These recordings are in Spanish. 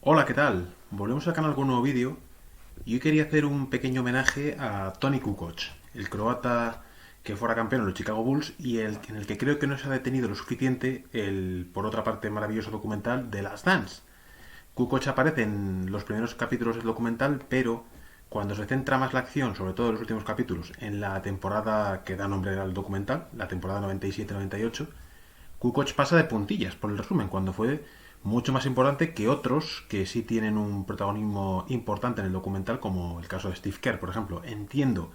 Hola, ¿qué tal? Volvemos al canal con un nuevo vídeo y hoy quería hacer un pequeño homenaje a Toni Kukoc, el croata que fuera campeón en los Chicago Bulls y en el que creo que no se ha detenido lo suficiente el, por otra parte, maravilloso documental de Last Dance. Kukoc aparece en los primeros capítulos del documental, pero cuando se centra más la acción, sobre todo en los últimos capítulos, en la temporada que da nombre al documental, la temporada 97-98, Kukoc pasa de puntillas por el resumen, cuando fue mucho más importante que otros que sí tienen un protagonismo importante en el documental, como el caso de Steve Kerr, por ejemplo. Entiendo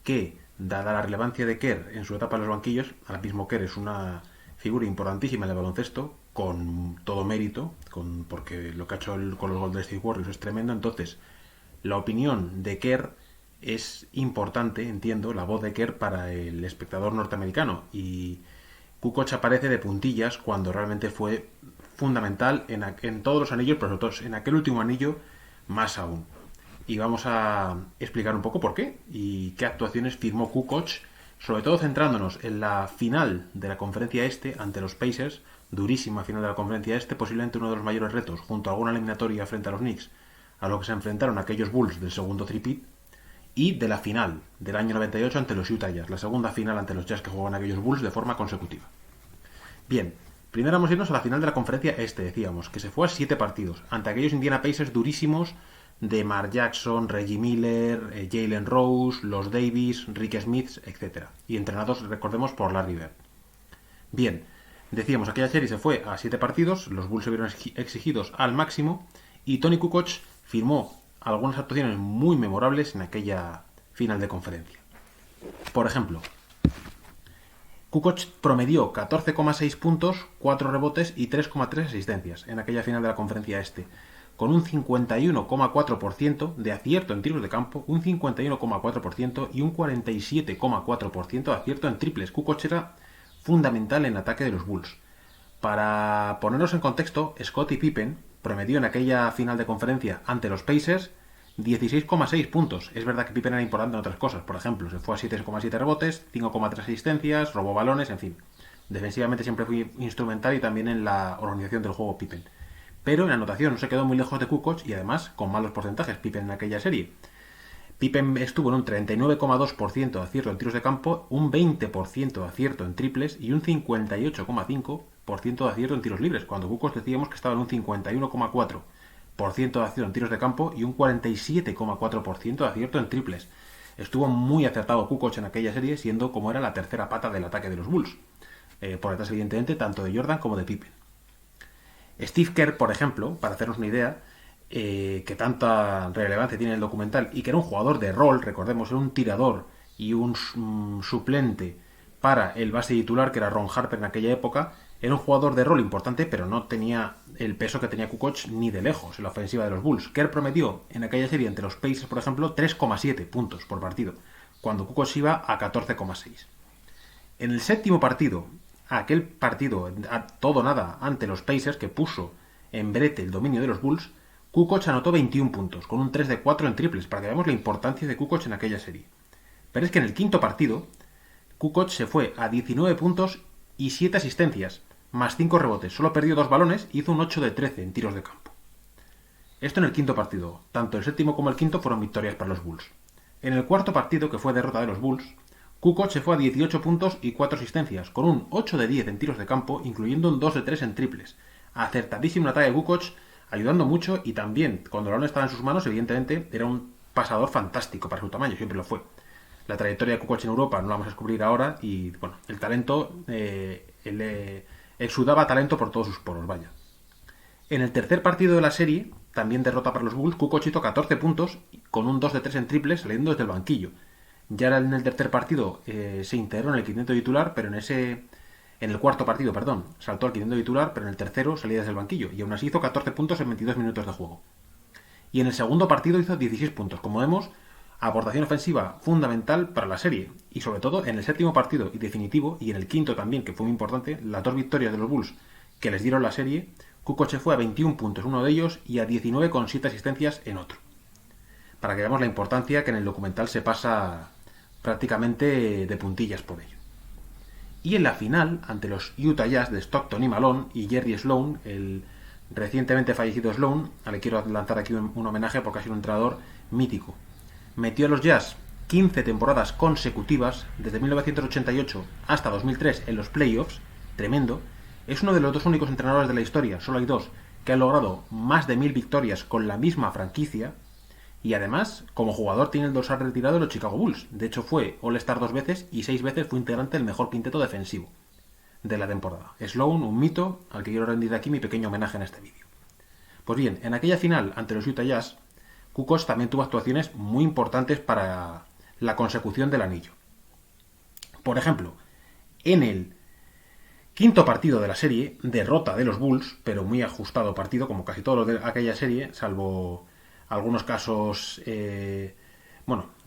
que, dada la relevancia de Kerr en su etapa en los banquillos, ahora mismo Kerr es una figura importantísima en el baloncesto, con todo mérito, porque lo que ha hecho con los Golden State Warriors es tremendo. Entonces, la opinión de Kerr es importante, entiendo, la voz de Kerr para el espectador norteamericano. Y Kukoc aparece de puntillas cuando realmente fue fundamental en todos los anillos, pero sobre todo en aquel último anillo más aún. Y vamos a explicar un poco por qué y qué actuaciones firmó Kukoc, sobre todo centrándonos en la final de la conferencia este ante los Pacers, durísima final de la conferencia este, posiblemente uno de los mayores retos, junto a alguna eliminatoria frente a los Knicks, a lo que se enfrentaron aquellos Bulls del segundo tripit, y de la final del año 98 ante los Utah Jazz, la segunda final ante los Jazz que jugaban aquellos Bulls de forma consecutiva. Bien, primero vamos a irnos a la final de la conferencia este, decíamos, que se fue a 7 partidos, ante aquellos Indiana Pacers durísimos de Mark Jackson, Reggie Miller, Jalen Rose, los Davis, Rick Smith, etc. Y entrenados, recordemos, por Larry Bird. Bien, decíamos, aquella serie se fue a 7 partidos, los Bulls se vieron exigidos al máximo y Toni Kukoc firmó algunas actuaciones muy memorables en aquella final de conferencia. Por ejemplo, Kukoc promedió 14,6 puntos, 4 rebotes y 3,3 asistencias en aquella final de la conferencia este, con un 51,4% de acierto en tiros de campo, un 51,4% y un 47,4% de acierto en triples. Kukoc era fundamental en el ataque de los Bulls. Para ponernos en contexto, Scottie Pippen promedió en aquella final de conferencia ante los Pacers 16,6 puntos. Es verdad que Pippen era importante en otras cosas. Por ejemplo, se fue a 7,7 rebotes, 5,3 asistencias, robó balones, en fin. Defensivamente siempre fue instrumental y también en la organización del juego Pippen. Pero en la anotación no se quedó muy lejos de Kukoc y además con malos porcentajes Pippen en aquella serie. Pippen estuvo en un 39,2% de acierto en tiros de campo, un 20% de acierto en triples y un 58,5% de acierto en tiros libres, cuando Kukoc decíamos que estaba en un 51,4% de acierto en tiros de campo y un 47,4% de acierto en triples. Estuvo muy acertado Kukoc en aquella serie, siendo como era la tercera pata del ataque de los Bulls. Por detrás, evidentemente, tanto de Jordan como de Pippen. Steve Kerr, por ejemplo, para hacernos una idea, que tanta relevancia tiene el documental y que era un jugador de rol, recordemos, era un tirador y un suplente para el base titular, que era Ron Harper en aquella época. Era un jugador de rol importante, pero no tenía el peso que tenía Kukoc ni de lejos en la ofensiva de los Bulls. Kerr promedió en aquella serie entre los Pacers, por ejemplo, 3,7 puntos por partido, cuando Kukoc iba a 14,6. En el séptimo partido, aquel partido a todo nada ante los Pacers que puso en brete el dominio de los Bulls, Kukoc anotó 21 puntos, con un 3 de 4 en triples, para que veamos la importancia de Kukoc en aquella serie. Pero es que en el quinto partido, Kukoc se fue a 19 puntos y 7 asistencias, más 5 rebotes. Solo perdió 2 balones y hizo un 8 de 13 en tiros de campo. Esto en el quinto partido. Tanto el séptimo como el quinto fueron victorias para los Bulls. En el cuarto partido, que fue derrota de los Bulls, Kukoc se fue a 18 puntos y 4 asistencias, con un 8 de 10 en tiros de campo, incluyendo un 2 de 3 en triples. Acertadísimo el ataque de Kukoc, ayudando mucho, y también, cuando el balón estaba en sus manos, evidentemente, era un pasador fantástico para su tamaño, siempre lo fue. La trayectoria de Kukoc en Europa no la vamos a descubrir ahora, y bueno, el talento, exudaba talento por todos sus poros, vaya. En el tercer partido de la serie, también derrota para los Bulls, Kukoc hizo 14 puntos, con un 2 de 3 en triples, saliendo desde el banquillo. Ya en el tercer partido se integró en el quinteto titular, pero en el cuarto partido, perdón, saltó al quinteto titular, pero en el tercero salía desde el banquillo y aún así hizo 14 puntos en 22 minutos de juego. Y en el segundo partido hizo 16 puntos. Como vemos, aportación ofensiva fundamental para la serie. Y sobre todo en el séptimo partido y definitivo, y en el quinto también, que fue muy importante, las 2 victorias de los Bulls que les dieron la serie, Kukoc se fue a 21 puntos en uno de ellos y a 19,7 asistencias en otro. Para que veamos la importancia que en el documental se pasa prácticamente de puntillas por ello. Y en la final, ante los Utah Jazz de Stockton y Malone y Jerry Sloan, el recientemente fallecido Sloan, al que quiero lanzar aquí un homenaje porque ha sido un entrenador mítico. Metió a los Jazz 15 temporadas consecutivas, desde 1988 hasta 2003 en los playoffs, tremendo. Es uno de los dos únicos entrenadores de la historia, solo hay dos, que han logrado más de 1000 victorias con la misma franquicia. Y además, como jugador, tiene el dorsal retirado de los Chicago Bulls. De hecho, fue All-Star 2 veces y 6 veces fue integrante del mejor quinteto defensivo de la temporada. Sloan, un mito al que quiero rendir aquí mi pequeño homenaje en este vídeo. Pues bien, en aquella final ante los Utah Jazz, Kukoc también tuvo actuaciones muy importantes para la consecución del anillo. Por ejemplo, en el quinto partido de la serie, derrota de los Bulls, pero muy ajustado partido, como casi todos los de aquella serie, salvo algunos casos,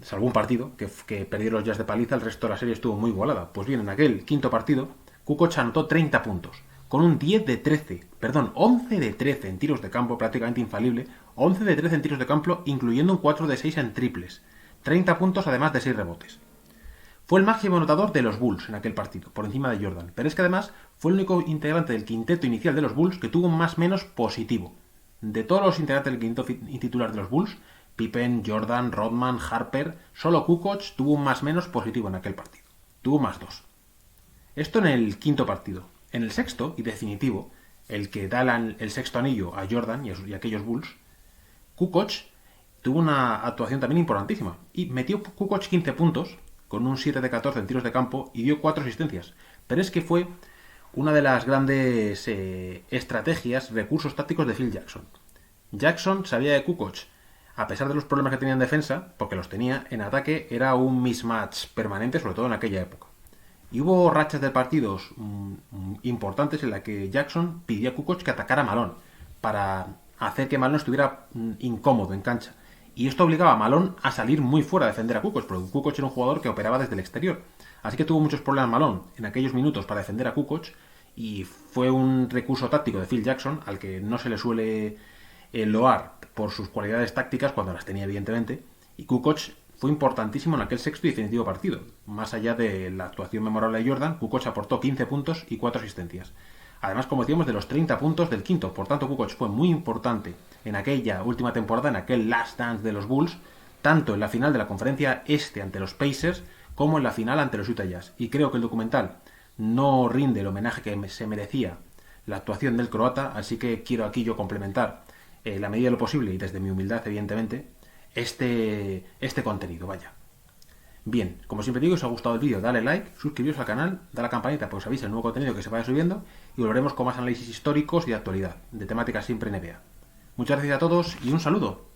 salvo un partido que perdieron los Jazz de paliza, el resto de la serie estuvo muy igualada. Pues bien, en aquel quinto partido, Kukoc anotó 30 puntos, con un 11 de 13 en tiros de campo, prácticamente infalible, 11 de 13 en tiros de campo, incluyendo un 4 de 6 en triples, 30 puntos además de 6 rebotes. Fue el máximo anotador de los Bulls en aquel partido, por encima de Jordan, pero es que además fue el único integrante del quinteto inicial de los Bulls que tuvo un más menos positivo. De todos los integrantes del quinteto titular de los Bulls, Pippen, Jordan, Rodman, Harper, solo Kukoc tuvo un más menos positivo en aquel partido. Tuvo más 2. Esto en el quinto partido. En el sexto y definitivo, el que da el sexto anillo a Jordan y a aquellos Bulls, Kukoc tuvo una actuación también importantísima. Y metió Kukoc 15 puntos, con un 7 de 14 en tiros de campo, y dio 4 asistencias. Pero es que fue una de las grandes estrategias, recursos tácticos de Phil Jackson. Jackson sabía de Kukoc, a pesar de los problemas que tenía en defensa, porque los tenía, en ataque era un mismatch permanente, sobre todo en aquella época. Y hubo rachas de partidos importantes en la que Jackson pidió a Kukoc que atacara a Malone para hacer que Malone estuviera incómodo en cancha. Y esto obligaba a Malone a salir muy fuera a defender a Kukoc, porque Kukoc era un jugador que operaba desde el exterior. Así que tuvo muchos problemas Malone en aquellos minutos para defender a Kukoc, y fue un recurso táctico de Phil Jackson, al que no se le suele loar por sus cualidades tácticas, cuando las tenía evidentemente, y Kukoc fue importantísimo en aquel sexto y definitivo partido. Más allá de la actuación memorable de Jordan, Kukoc aportó 15 puntos y 4 asistencias. Además, como decíamos, de los 30 puntos del quinto. Por tanto, Kukoc fue muy importante en aquella última temporada, en aquel last dance de los Bulls, tanto en la final de la conferencia este ante los Pacers, como en la final ante los Utah Jazz. Y creo que el documental no rinde el homenaje que se merecía la actuación del croata, así que quiero aquí yo complementar, la medida de lo posible, y desde mi humildad, evidentemente, este contenido, vaya. Bien, como siempre digo, si os ha gustado el vídeo, dale like, suscribiros al canal, dale a la campanita para que os avise el nuevo contenido que se vaya subiendo, y volveremos con más análisis históricos y de actualidad, de temáticas siempre NBA. Muchas gracias a todos y un saludo.